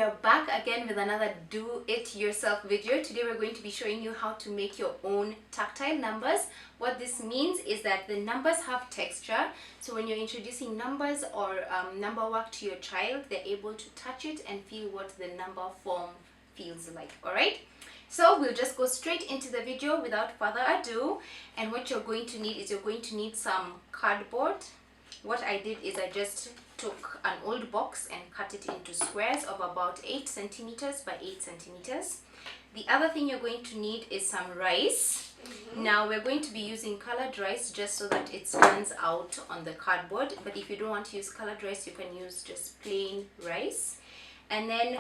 are back again with another do-it-yourself video. Today we're going to be showing you how to make your own tactile numbers. What this means is that the numbers have texture, so when you're introducing numbers or number work to your child, they're able to touch it and feel what the number form feels like. Alright, so we'll just go straight into the video without further ado. And what you're going to need is you're going to need some cardboard. What I did is I just took an old box and cut it into squares of about 8 centimeters by 8 centimeters. The other thing you're going to need is some rice. Now we're going to be using colored rice just so that it stands out on the cardboard, but if you don't want to use colored rice, you can use just plain rice. And then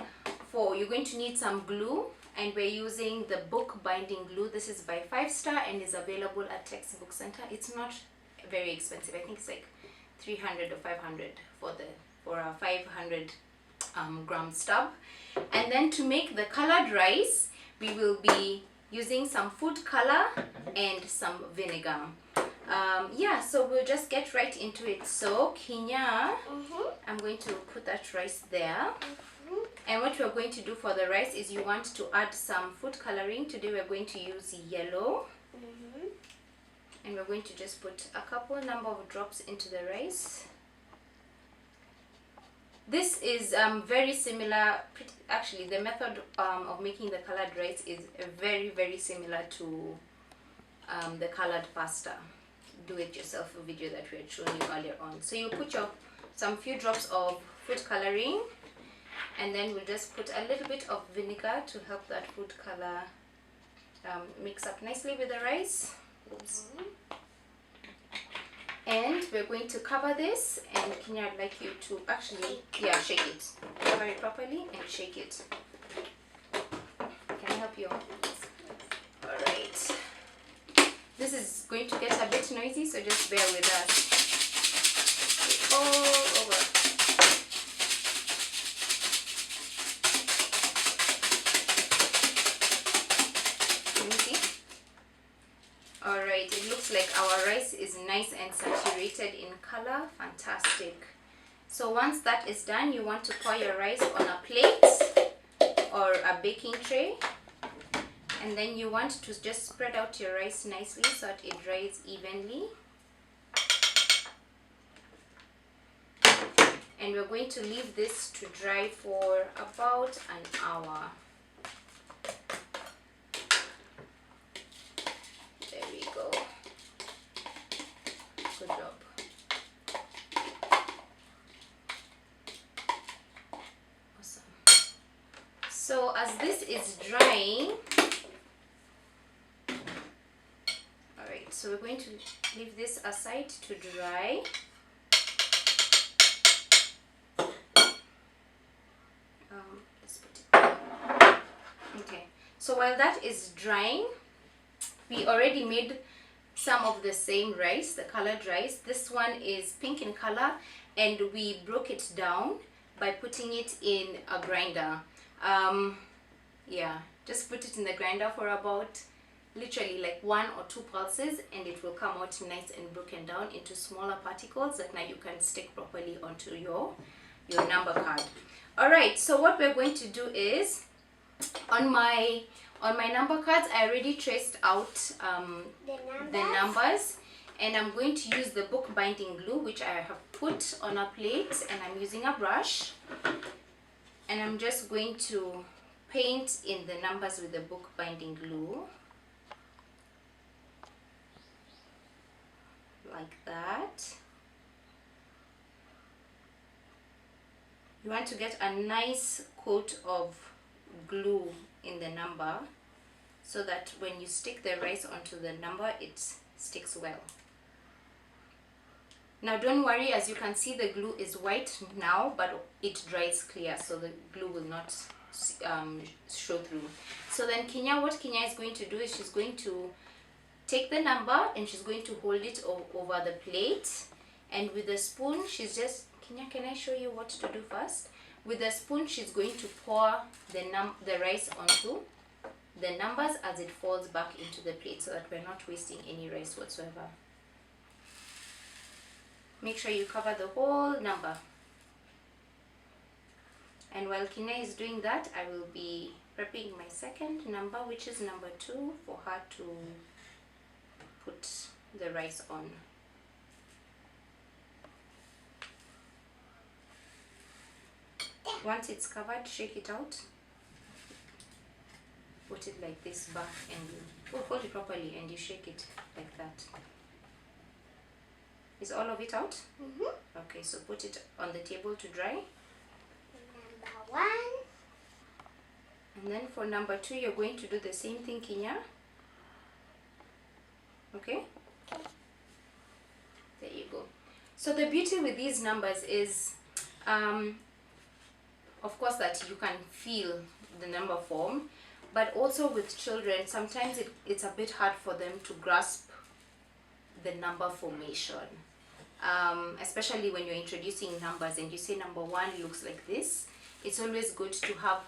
you're going to need some glue, and we're using the book binding glue. This is by 5-Star and is available at Textbook Center. It's not very expensive. I think it's like 300 or 500 for a 500 gram stub. And then to make the colored rice, we will be using some food color and some vinegar. Yeah, so we'll just get right into it. So Kenya, I'm going to put that rice there. And what we're going to do for the rice is you want to add some food coloring. Today we're going to use yellow. And we're going to just put a couple number of drops into the rice. This is very similar, actually the method of making the colored rice is very similar to the colored pasta do-it-yourself video that we had shown you earlier on. So you put some few drops of food coloring, and then we'll just put a little bit of vinegar to help that food color mix up nicely with the rice. Oops. And we're going to cover this, and Kenya, I'd like you to actually, shake it. Cover it properly and shake it. Can I help you? Alright. This is going to get a bit noisy, so just bear with us. All over. Alright, it looks like our rice is nice and saturated in color. Fantastic. So once that is done, you want to pour your rice on a plate or a baking tray, and then you want to just spread out your rice nicely so that it dries evenly. And we're going to leave this to dry for about an hour. Good job. Awesome. So as this is drying, alright, so we're going to leave this aside to dry. Let's put it there. Okay, so while that is drying, we already made some of the same rice, the colored rice. This one is pink in color, and we broke it down by putting it in a grinder. Just put it in the grinder for about literally like 1 or 2 pulses, and it will come out nice and broken down into smaller particles that now you can stick properly onto your number card. Alright, so what we're going to do is on my number cards, I already traced out the numbers, and I'm going to use the book binding glue, which I have put on a plate, and I'm using a brush, and I'm just going to paint in the numbers with the book binding glue like that. You want to get a nice coat of glue in the number so that when you stick the rice onto the number, it sticks well. Now don't worry, as you can see, the glue is white now, but it dries clear, so the glue will not show through. So then what Kenya is going to do is she's going to take the number and she's going to hold it over the plate, and with a spoon she's just, Kenya, can I show you what to do first? With a spoon she's going to pour the rice onto the numbers as it falls back into the plate, so that we're not wasting any rice whatsoever. Make sure you cover the whole number. And while Kina is doing that, I will be prepping my second number, which is number 2, for her to put the rice on. Once it's covered, shake it out. Put it like this back and you hold it properly and you shake it like that. Is all of it out? Okay, so put it on the table to dry. Number 1. And then for number 2, you're going to do the same thing, Kinya. Okay? There you go. So the beauty with these numbers is, of course, that you can feel the number form, but also with children, sometimes it's a bit hard for them to grasp the number formation. Especially when you're introducing numbers and you say number 1 looks like this. It's always good to have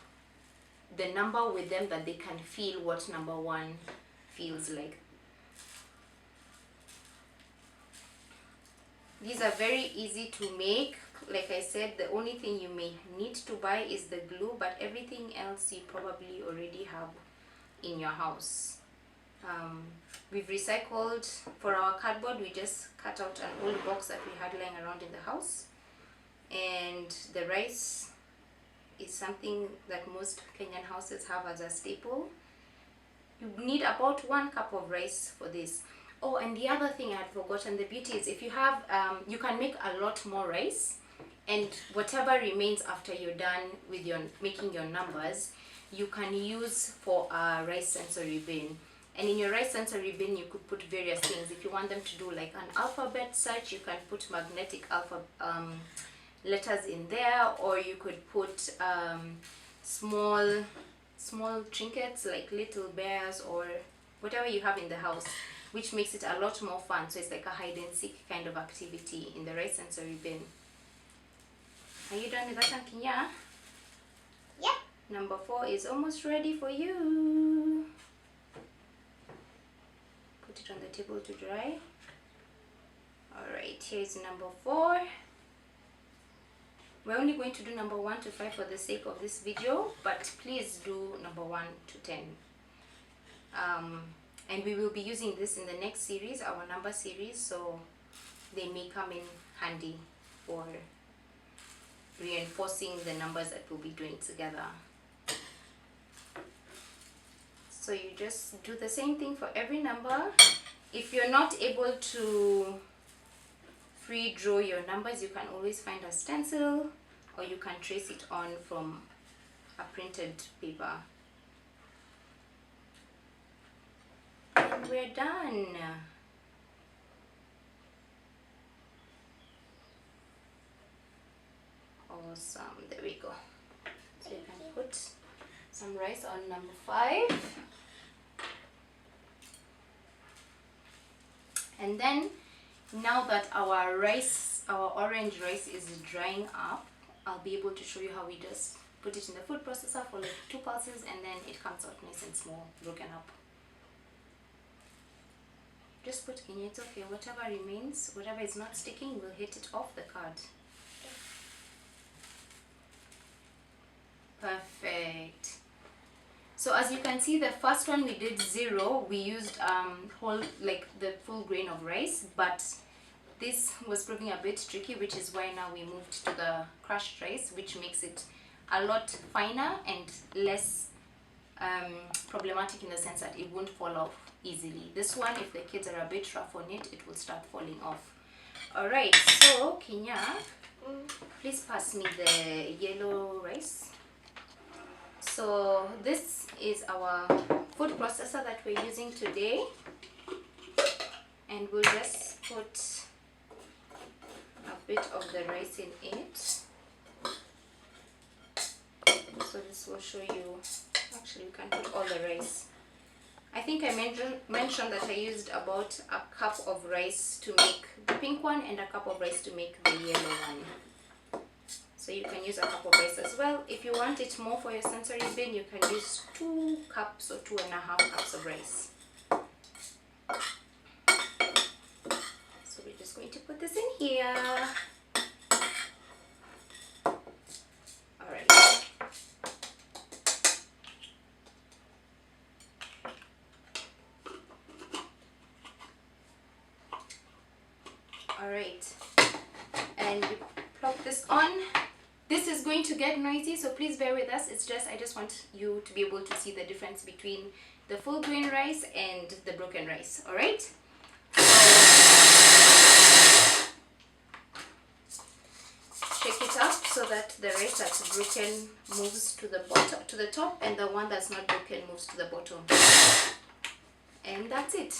the number with them that they can feel what number 1 feels like. These are very easy to make. Like I said, the only thing you may need to buy is the glue, but everything else you probably already have in your house. We've recycled, for our cardboard, we just cut out an old box that we had lying around in the house. And the rice is something that most Kenyan houses have as a staple. You need about 1 cup of rice for this. Oh, and the other thing I had forgotten, the beauty is if you have, you can make a lot more rice, and whatever remains after you're done with your making your numbers, you can use for a rice sensory bin. And in your rice sensory bin, you could put various things. If you want them to do like an alphabet search, you can put magnetic letters in there, or you could put small trinkets like little bears or whatever you have in the house, which makes it a lot more fun. So it's like a hide and seek kind of activity in the rice sensory bin. Are you done with that, Kinya? Yep. Number 4 is almost ready for you. Put it on the table to dry. Alright, here's number 4. We're only going to do number 1 to 5 for the sake of this video, but please do number 1 to 10. And we will be using this in the next series, our number series, so they may come in handy for reinforcing the numbers that we'll be doing together. So you just do the same thing for every number. If you're not able to free draw your numbers, you can always find a stencil, or you can trace it on from a printed paper. And we're done. Awesome, there we go. So you can put some rice on number 5. And then, now that our orange rice is drying up, I'll be able to show you how we just put it in the food processor for like 2 pulses, and then it comes out nice and small, broken up. Just put in, it's okay, whatever remains, whatever is not sticking, we'll hit it off the card. Perfect. So as you can see, the first one we did 0, we used whole, like the full grain of rice, but this was proving a bit tricky, which is why now we moved to the crushed rice, which makes it a lot finer and less problematic in the sense that it won't fall off easily. This one, if the kids are a bit rough on it, it will start falling off. Alright, so Kenya, please pass me the yellow rice. So this is our food processor that we're using today, and we'll just put a bit of the rice in it. So this will show you, actually we can put all the rice. I think I mentioned that I used about a cup of rice to make the pink one and a cup of rice to make the yellow one. So you can use a cup of rice as well. If you want it more for your sensory bin, you can use 2 cups or 2.5 cups of rice. So we're just going to put this in here. Alright, Alright, and you plop this on. This is going to get noisy, so please bear with us. I just want you to be able to see the difference between the full grain rice and the broken rice. Alright, shake it up so that the rice that's broken moves to the bottom, to the top, and the one that's not broken moves to the bottom. And that's it.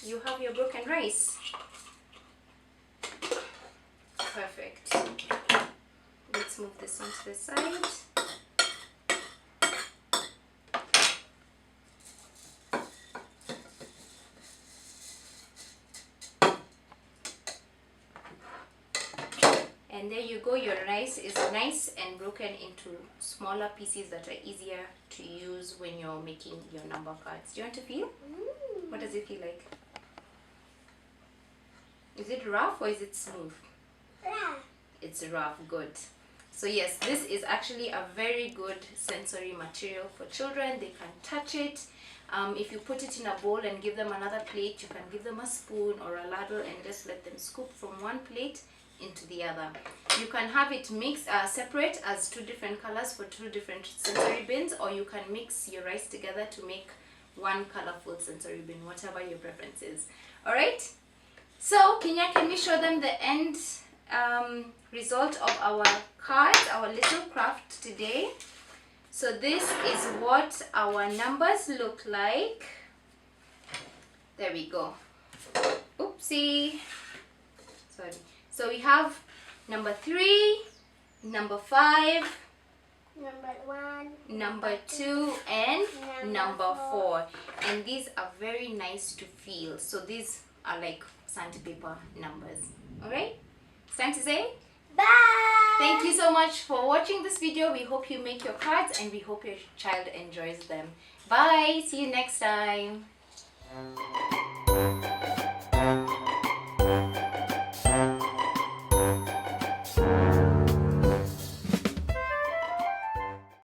You have your broken rice. Perfect. Let's move this onto the side. And there you go, your rice is nice and broken into smaller pieces that are easier to use when you're making your number cards. Do you want to feel? What does it feel like? Is it rough or is it smooth? Rough. It's rough, good. So yes, this is actually a very good sensory material for children. They can touch it. If you put it in a bowl and give them another plate, you can give them a spoon or a ladle and just let them scoop from one plate into the other. You can have it mixed separate as two different colors for two different sensory bins, or you can mix your rice together to make one colorful sensory bin, whatever your preference is. Alright, so Kenya, can we show them the end result of our cards, our little craft today? So this is what our numbers look like. There we go. Oopsie, sorry. So we have number 3, number 5, Number 1. number 2, and number 4. And these are very nice to feel. So these are like sandpaper numbers. Alright? It's time to say Bye. thank you so much for watching this video. We hope you make your cards and we hope your child enjoys them. Bye. See you next time.